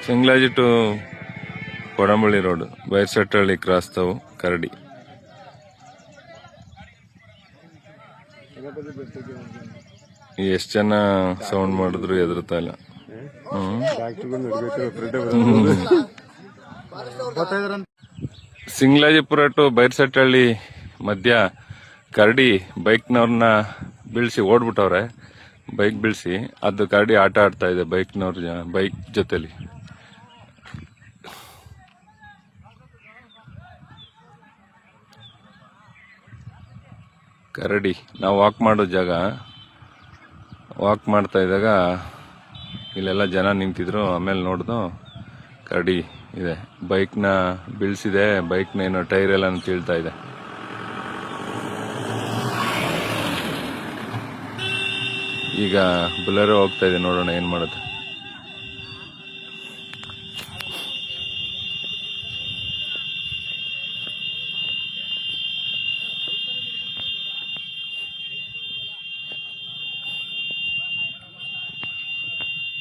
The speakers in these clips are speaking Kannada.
ಸಿಂಗ್ಲಾಜಿ ಟು ಕೊಡಂಬಳ್ಳಿ ರೋಡ್, ಬೈರ್ಸಟ್ಟಹಳ್ಳಿ ಕ್ರಾಸ್ ತಾವು ಕರಡಿ. ಎಷ್ಟು ಜನ ಸೌಂಡ್ ಮಾಡಿದ್ರು ಎದುರುತ್ತಾ ಇಲ್ಲ. ಸಿಂಗ್ಲಾಜಿಪುರ ಟು ಬೈರ್ಸಟ್ಟಹಳ್ಳಿ ಮಧ್ಯ ಕರಡಿ ಬೈಕ್ನವ್ರನ್ನ ಬೀಳ್ಸಿ ಓಡ್ಬಿಟ್ಟವ್ರೆ. ಬೈಕ್ ಬೀಳ್ಸಿ ಅದು ಕರಡಿ ಆಟ ಆಡ್ತಾ ಇದೆ ಬೈಕ್ನವ್ರ ಬೈಕ್ ಜೊತೆಲಿ. ಕರಡಿ ನಾವು ವಾಕ್ ಮಾಡೋ ಜಾಗ, ವಾಕ್ ಮಾಡ್ತಾ ಇದ್ದಾಗ ಇಲ್ಲೆಲ್ಲ ಜನ ನಿಂತಿದ್ರು. ಆಮೇಲೆ ನೋಡ್ದು ಕರಡಿ ಇದೆ, ಬೈಕ್ನ ಬೀಳ್ಸಿದೆ. ಬೈಕ್ನ ಏನೋ ಟೈರ್ ಎಲ್ಲ ತಿಳ್ತಾ ಇದೆ. ಈಗ ಬುಲೆರೋ ಹೋಗ್ತಾ ಇದೆ, ನೋಡೋಣ ಏನ್ ಮಾಡುತ್ತೆ.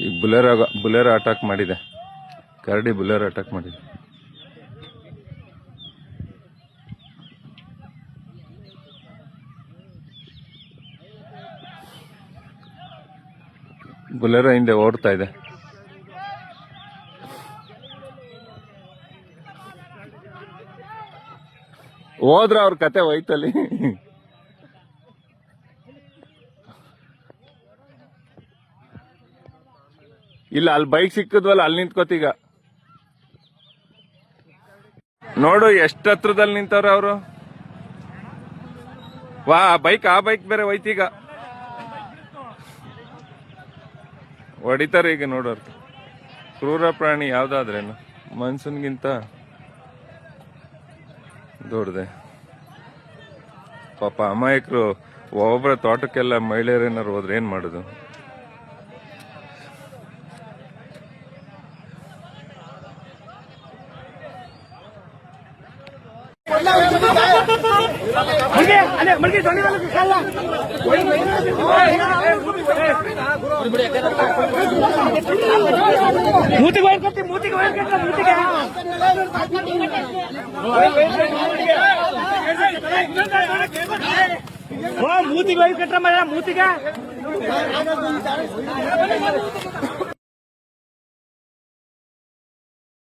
ಈಗ ಬುಲೆರೋ ಅಟ್ಯಾಕ್ ಮಾಡಿದೆ, ಕರಡಿ ಬುಲೆರೋ ಅಟ್ಯಾಕ್ ಮಾಡಿದೆ. ಬುಲೆರೋ ಹಿಂದೆ ಓಡ್ತಾ ಇದೆ. ಹೋದ್ರ ಅವ್ರ ಕತೆ ಹೋಯ್ತಲ್ಲಿ. ಇಲ್ಲ, ಅಲ್ಲಿ ಬೈಕ್ ಸಿಕ್ಕದ್ವಲ್ಲ, ಅಲ್ಲಿ ನಿಂತ್ಕೋತೀಗ. ನೋಡು ಎಷ್ಟು ಹತ್ರದಲ್ಲಿ ನಿಂತವ್ರ ಅವರು. ವಾ, ಆ ಬೈಕ್ ಬೇರೆ ಹೋಯ್ತೀಗ. ಹೊಡಿತಾರೆ ಈಗ ನೋಡೋರು. ಕ್ರೂರ ಪ್ರಾಣಿ ಯಾವ್ದಾದ್ರೇನು ಮನ್ಸನ್ಗಿಂತ ದೊಡ್ಡದೆ. ಪಾಪ ಅಮಾಯಕರು ಒಬ್ಬೊಬ್ಬರ ತೋಟಕ್ಕೆಲ್ಲ ಮಹಿಳೆಯರೇನಾರು ಹೋದ್ರೆ ಏನ್ ಮಾಡುದು. ಮೂತಿಗೆ ವೈರ್ ಕಟ್ಟಿ ಮೂತಿಗೆ ವೈರ್ ಕಟ್ಟ ಮೂತಿಗೆ